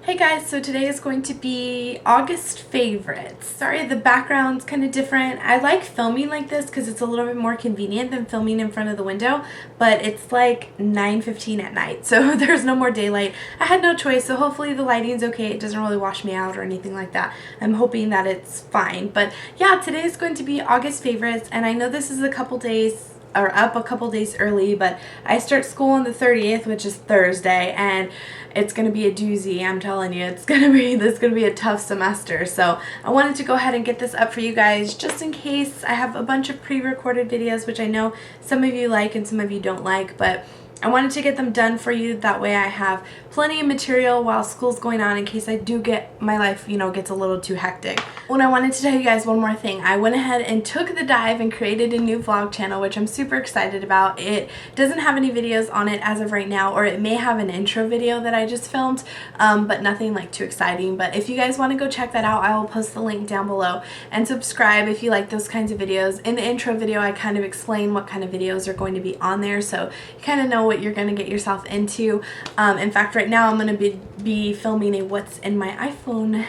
Hey guys, so today is going to be August favorites. Sorry, the background's kind of different. I like filming like this because it's a little bit more convenient than filming in front of the window, but it's like 9:15 at night, so there's no more daylight. I had no choice, so hopefully the lighting's okay. It doesn't really wash me out or anything like that. I'm hoping that it's fine. But yeah, today is going to be August favorites, and I know this is a couple days or up a couple days early, but I start school on the 30th, which is Thursday, and it's going to be a doozy. I'm telling you, this is going to be a tough semester. So I wanted to go ahead and get this up for you guys just in case. I have a bunch of pre-recorded videos, which I know some of you like and some of you don't like, but I wanted to get them done for you. That way I have plenty of material while school's going on in case I do get my life, gets a little too hectic. When I wanted to tell you guys one more thing, I went ahead and took the dive and created a new vlog channel, which I'm super excited about. It doesn't have any videos on it as of right now, or it may have an intro video that I just filmed, but nothing like too exciting. But if you guys want to go check that out, I will post the link down below, and subscribe if you like those kinds of videos. In the intro video, I kind of explain what kind of videos are going to be on there, so you kind of know what you're going to get yourself into. In fact, right now I'm going to be filming a what's in my iPhone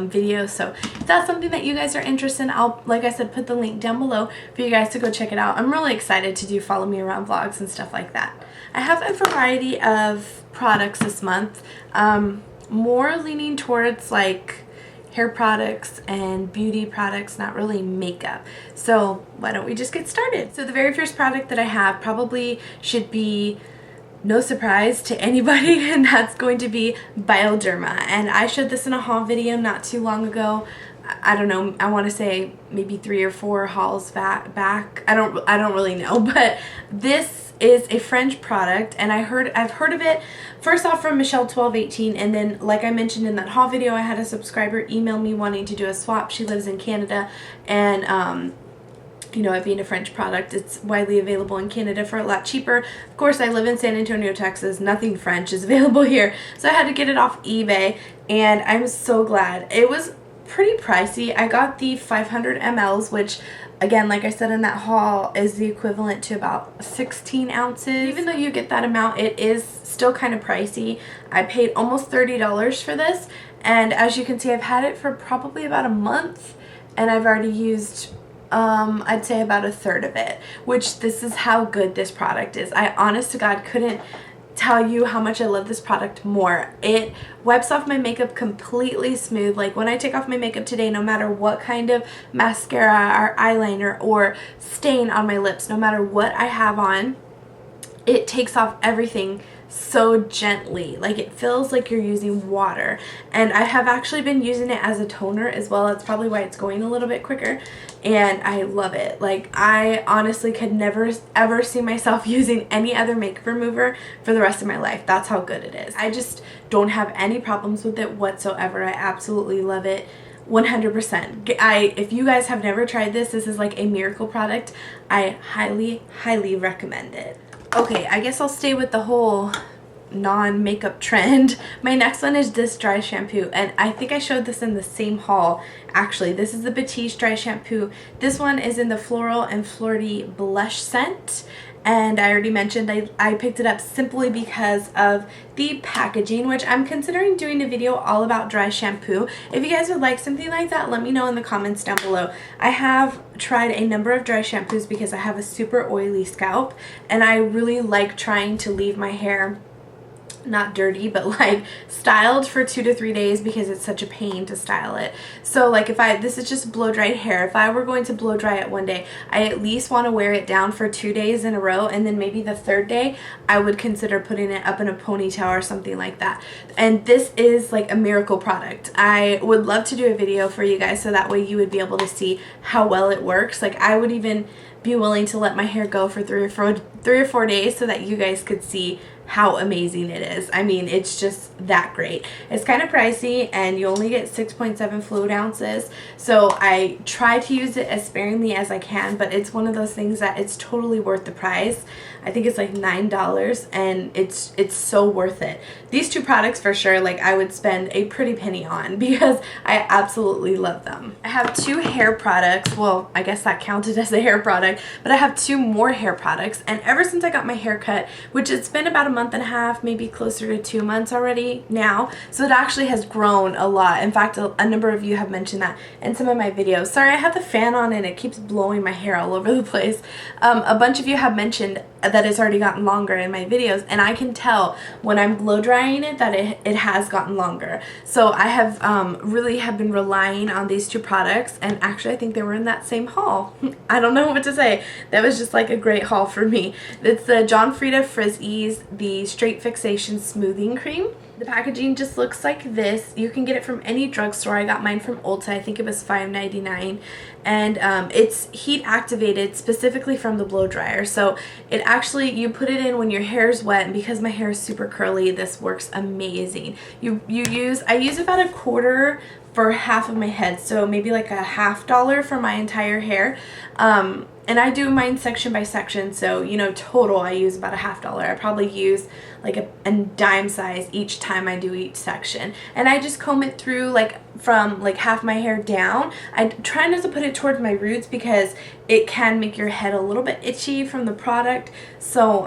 video, so if that's something that you guys are interested in, I'll, like I said, put the link down below for you guys to go check it out. I'm really excited to do follow me around vlogs and stuff like that. I have a variety of products this month, more leaning towards like hair products and beauty products, not really makeup. So why don't we just get started? So the very first product that I have probably should be no surprise to anybody, and that's going to be Bioderma. And I showed this in a haul video not too long ago. I don't know, I want to say maybe 3 or 4 hauls back. I don't really know, but this is a French product, and I've heard of it first off from Michelle1218, and then like I mentioned in that haul video, I had a subscriber email me wanting to do a swap. She lives in Canada, and it being a French product, it's widely available in Canada for a lot cheaper. Of course, I live in San Antonio, Texas. Nothing French is available here, so I had to get it off eBay, and I'm so glad. It was pretty pricey. I got the 500 mLs, which again, like I said in that haul, is the equivalent to about 16 ounces. Even though you get that amount, it is still kind of pricey. I paid almost $30 for this, and as you can see, I've had it for probably about a month, and I've already used I'd say about a third of it, which this is how good this product is. I honest to God couldn't tell you how much I love this product more. It wipes off my makeup completely smooth. Like when I take off my makeup today, no matter what kind of mascara or eyeliner or stain on my lips, no matter what I have on, it takes off everything so gently. Like it feels like you're using water, and I have actually been using it as a toner as well. That's probably why it's going a little bit quicker, and I love it. Like I honestly could never ever see myself using any other makeup remover for the rest of my life. That's how good it is. I just don't have any problems with it whatsoever. I absolutely love it 100%. If you guys have never tried this is like a miracle product. I highly recommend it. Okay, I guess I'll stay with the whole non-makeup trend. My next one is this dry shampoo, and I think I showed this in the same haul. Actually, this is the Batiste dry shampoo. This one is in the Floral and Flirty blush scent, and I already mentioned I picked it up simply because of the packaging, which I'm considering doing a video all about dry shampoo. If you guys would like something like that, let me know in the comments down below. I have tried a number of dry shampoos because I have a super oily scalp, and I really like trying to leave my hair not dirty, but like styled for 2 to 3 days because it's such a pain to style it. So like this is just blow dried hair. If I were going to blow dry it one day, I at least want to wear it down for 2 days in a row, and then maybe the third day I would consider putting it up in a ponytail or something like that. And this is like a miracle product. I would love to do a video for you guys so that way you would be able to see how well it works. Like I would even be willing to let my hair go for 3 or 4 days so that you guys could see how amazing it is. I mean, it's just that great. It's kind of pricey, and you only get 6.7 fluid ounces, so I try to use it as sparingly as I can, but it's one of those things that it's totally worth the price. I think it's like $9, and it's so worth it. These two products for sure, like I would spend a pretty penny on because I absolutely love them. I have 2 hair products. Well, I guess that counted as a hair product, but I have 2 more hair products, and ever since I got my hair cut, which it's been about a month and a half, maybe closer to 2 months already now. So it actually has grown a lot. In fact, a number of you have mentioned that in some of my videos. Sorry, I have the fan on and it keeps blowing my hair all over the place. A bunch of you have mentioned that it's already gotten longer in my videos, and I can tell when I'm blow drying it that it has gotten longer. So I have really have been relying on these two products, and actually I think they were in that same haul. I don't know what to say. That was just like a great haul for me. It's the John Frieda Frizz Ease, the Straight Fixation Smoothing Cream. The packaging just looks like this. You can get it from any drugstore. I got mine from Ulta. I think it was $5.99, and it's heat activated specifically from the blow dryer. So it actually, you put it in when your hair is wet, and because my hair is super curly, this works amazing. I use about a quarter for half of my head, so maybe like a $50 for my entire hair. And I do mine section by section, so you know, total I use about a $50. I probably use like a dime size each time I do each section, and I just comb it through like from like half my hair down. I try not to put it towards my roots because it can make your head a little bit itchy from the product, so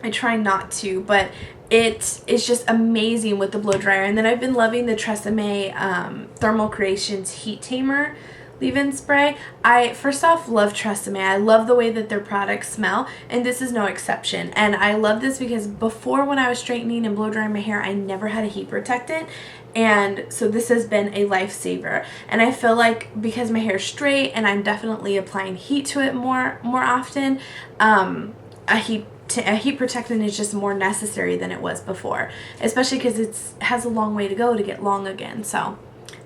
I try not to, but it is just amazing with the blow dryer. And then I've been loving the Tresemme Thermal Creations Heat Tamer leave-in spray. I first off love Tresemme. I love the way that their products smell, and this is no exception. And I love this because before, when I was straightening and blow drying my hair, I never had a heat protectant, and so this has been a lifesaver. And I feel like because my hair is straight and I'm definitely applying heat to it more often, a heat protectant is just more necessary than it was before, especially because it has a long way to go to get long again. So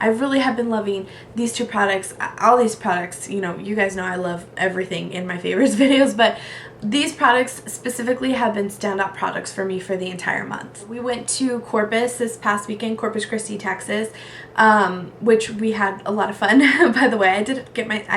I really have been loving these two products, all these products. You know, you guys know I love everything in my favorites videos, but these products specifically have been standout products for me for the entire month. We went to Corpus this past weekend, Corpus Christi, Texas, which we had a lot of fun. By the way, I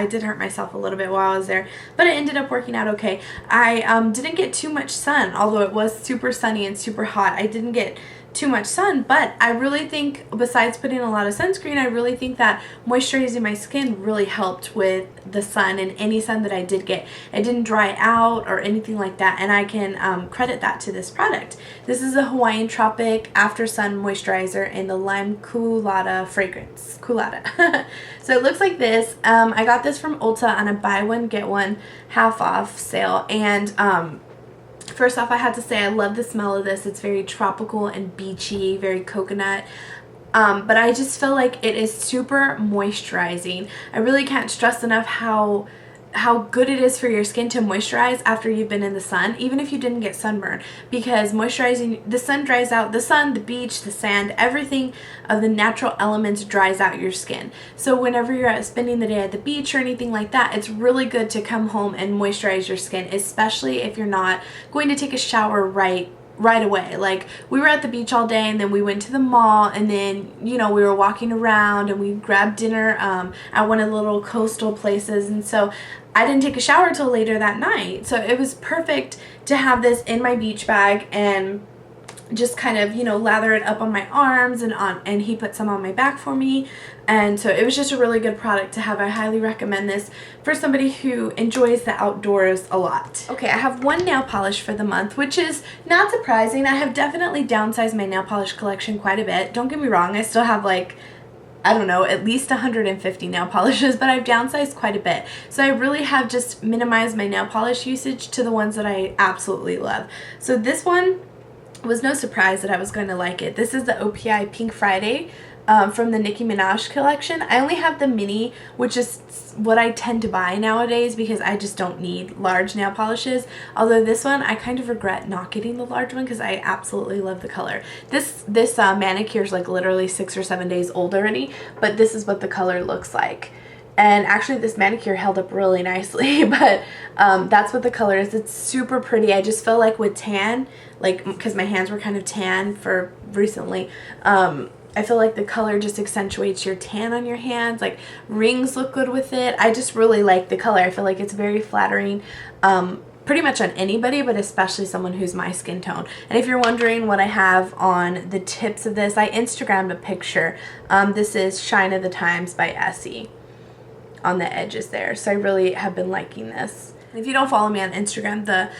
did hurt myself a little bit while I was there, but it ended up working out okay. I didn't get too much sun, although it was super sunny and super hot. I didn't get too much sun, but I really think, besides putting a lot of sunscreen, I really think that moisturizing my skin really helped with the sun, and any sun that I did get, it didn't dry out or anything like that, and I can credit that to this product. This is a Hawaiian Tropic After Sun Moisturizer in the Lime Coolada fragrance. Coolada. So it looks like this. I got this from Ulta on a buy one get one half off sale, and first off, I had to say I love the smell of this. It's very tropical and beachy, very coconut. But I just feel like it is super moisturizing. I really can't stress enough how good it is for your skin to moisturize after you've been in the sun, even if you didn't get sunburn, because moisturizing, the sun dries out, the sun, the beach, the sand, everything of the natural elements dries out your skin. So whenever you're out spending the day at the beach or anything like that, it's really good to come home and moisturize your skin, especially if you're not going to take a shower right away. Like, we were at the beach all day, and then we went to the mall, and then, you know, we were walking around, and we grabbed dinner at one of the little coastal places, and so I didn't take a shower till later that night. So it was perfect to have this in my beach bag and just kind of, you know, lather it up on my arms, and he put some on my back for me. And so it was just a really good product to have. I highly recommend this for somebody who enjoys the outdoors a lot. Okay, I have one nail polish for the month, which is not surprising. I have definitely downsized my nail polish collection quite a bit. Don't get me wrong, I still have like, I don't know, at least 150 nail polishes, but I've downsized quite a bit. So I really have just minimized my nail polish usage to the ones that I absolutely love. So this one was no surprise that I was going to like it. This is the OPI Pink Friday from the Nicki Minaj collection. I only have the mini, which is what I tend to buy nowadays because I just don't need large nail polishes. Although this one, I kind of regret not getting the large one because I absolutely love the color. This manicure is like literally 6 or 7 days old already, but this is what the color looks like. And actually this manicure held up really nicely, but that's what the color is. It's super pretty. I just feel like with tan, like, because my hands were kind of tan for recently, I feel like the color just accentuates your tan on your hands. Like, rings look good with it. I just really like the color. I feel like it's very flattering pretty much on anybody, but especially someone who's my skin tone. And if you're wondering what I have on the tips of this, I Instagrammed a picture. This is Shine of the Times by Essie on the edges there. So I really have been liking this. And if you don't follow me on Instagram, the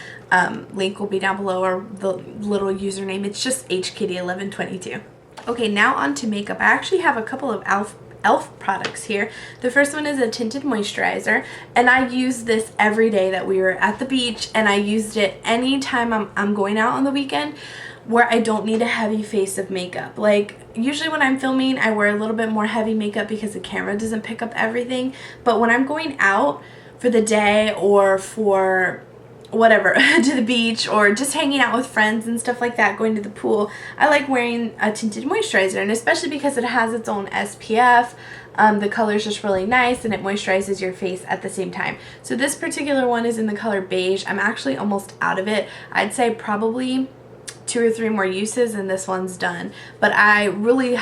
link will be down below, or the little username. It's just hkitty1122. Okay, now on to makeup. I actually have a couple of e.l.f. products here. The first one is a tinted moisturizer, and I use this every day that we were at the beach, and I used it anytime I'm going out on the weekend where I don't need a heavy face of makeup. Like, usually when I'm filming, I wear a little bit more heavy makeup because the camera doesn't pick up everything, but when I'm going out for the day or for whatever, to the beach or just hanging out with friends and stuff like that, going to the pool, I like wearing a tinted moisturizer, and especially because it has its own SPF. The color is just really nice, and it moisturizes your face at the same time. So this particular one is in the color beige. I'm actually almost out of it. I'd say probably 2 or 3 more uses and this one's done. But I really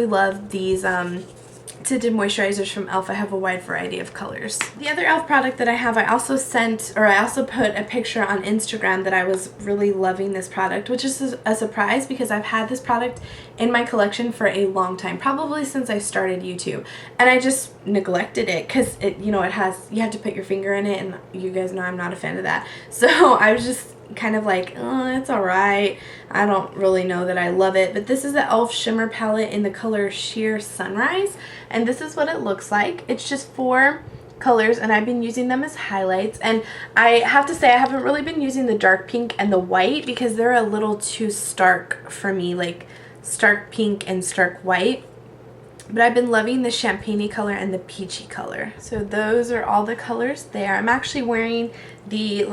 love these tinted moisturizers from e.l.f. I have a wide variety of colors. The other e.l.f. product that I have, I also put a picture on Instagram that I was really loving this product, which is a surprise because I've had this product in my collection for a long time, probably since I started YouTube, and I just neglected it because you have to put your finger in it, and you guys know I'm not a fan of that. So I was just kind of like, oh, it's alright. I don't really know that I love it. But this is the e.l.f. shimmer palette in the color Sheer Sunrise, and this is what it looks like. It's just 4 colors, and I've been using them as highlights, and I have to say I haven't really been using the dark pink and the white because they're a little too stark for me, like stark pink and stark white. But I've been loving the champagne color and the peachy color. So those are all the colors there. I'm actually wearing the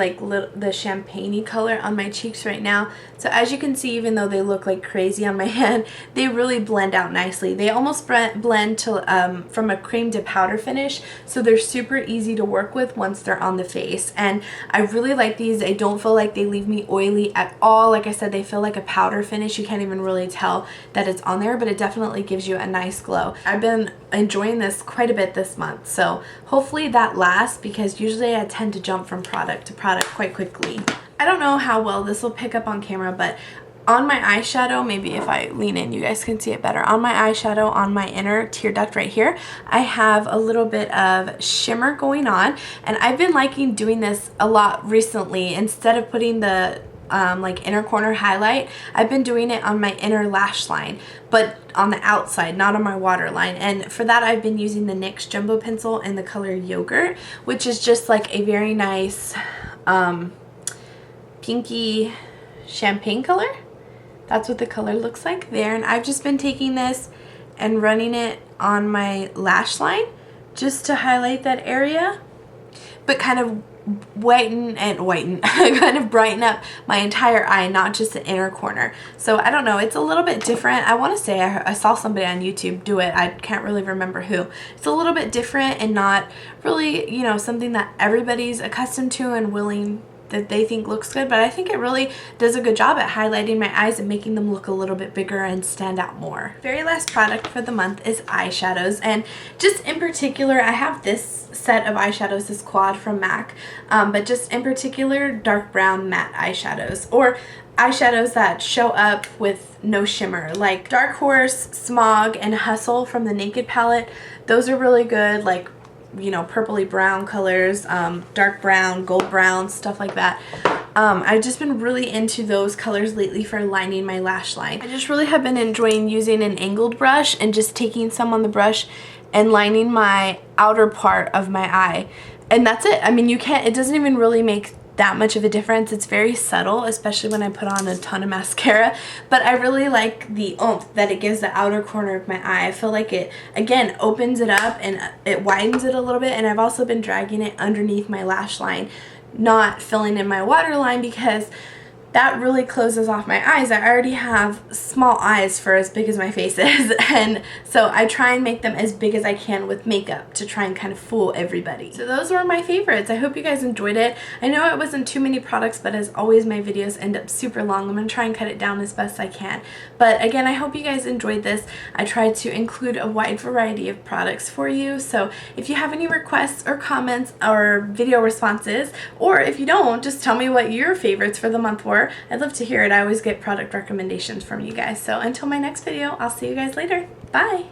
the champagne color on my cheeks right now. So as you can see, even though they look like crazy on my hand, they really blend out nicely. They almost blend to from a cream to powder finish, so they're super easy to work with once they're on the face. And I really like these. I don't feel like they leave me oily at all. Like I said, they feel like a powder finish. You can't even really tell that it's on there, but it definitely gives you a nice glow. I've been enjoying this quite a bit this month, so hopefully that lasts, because usually I tend to jump from product to product quite quickly. I don't know how well this will pick up on camera, but on my eyeshadow, maybe if I lean in you guys can see it better. On my eyeshadow, on my inner tear duct right here, I have a little bit of shimmer going on, and I've been liking doing this a lot recently. Instead of putting the inner corner highlight, I've been doing it on my inner lash line, but on the outside, not on my waterline. And for that, I've been using the NYX Jumbo Pencil in the color Yogurt, which is just like a very nice pinky champagne color. That's what the color looks like there. And I've just been taking this and running it on my lash line just to highlight that area, but kind of kind of brighten up my entire eye, not just the inner corner. So I don't know, it's a little bit different. I want to say I saw somebody on YouTube do it. I can't really remember who. It's a little bit different and not really, something that everybody's accustomed to and willing that they think looks good, but I think it really does a good job at highlighting my eyes and making them look a little bit bigger and stand out more. Very last product for the month is eyeshadows, and just in particular, I have this set of eyeshadows, this quad from MAC, but just in particular, dark brown matte eyeshadows, or eyeshadows that show up with no shimmer, like Dark Horse, Smog, and Hustle from the Naked palette. Those are really good, like purpley brown colors, dark brown, gold brown, stuff like that. I've just been really into those colors lately for lining my lash line. I just really have been enjoying using an angled brush and just taking some on the brush and lining my outer part of my eye. And that's it. I mean, it doesn't even really make that much of a difference. It's very subtle, especially when I put on a ton of mascara, but I really like the oomph that it gives the outer corner of my eye. I feel like it, again, opens it up and it widens it a little bit, and I've also been dragging it underneath my lash line, not filling in my waterline, because that really closes off my eyes. I already have small eyes for as big as my face is, and so I try and make them as big as I can with makeup to try and kind of fool everybody. So those were my favorites. I hope you guys enjoyed it. I know it wasn't too many products, but as always, my videos end up super long. I'm going to try and cut it down as best I can. But again, I hope you guys enjoyed this. I tried to include a wide variety of products for you, so if you have any requests or comments or video responses, or if you don't, just tell me what your favorites for the month were. I'd love to hear it. I always get product recommendations from you guys. So until my next video, I'll see you guys later. Bye!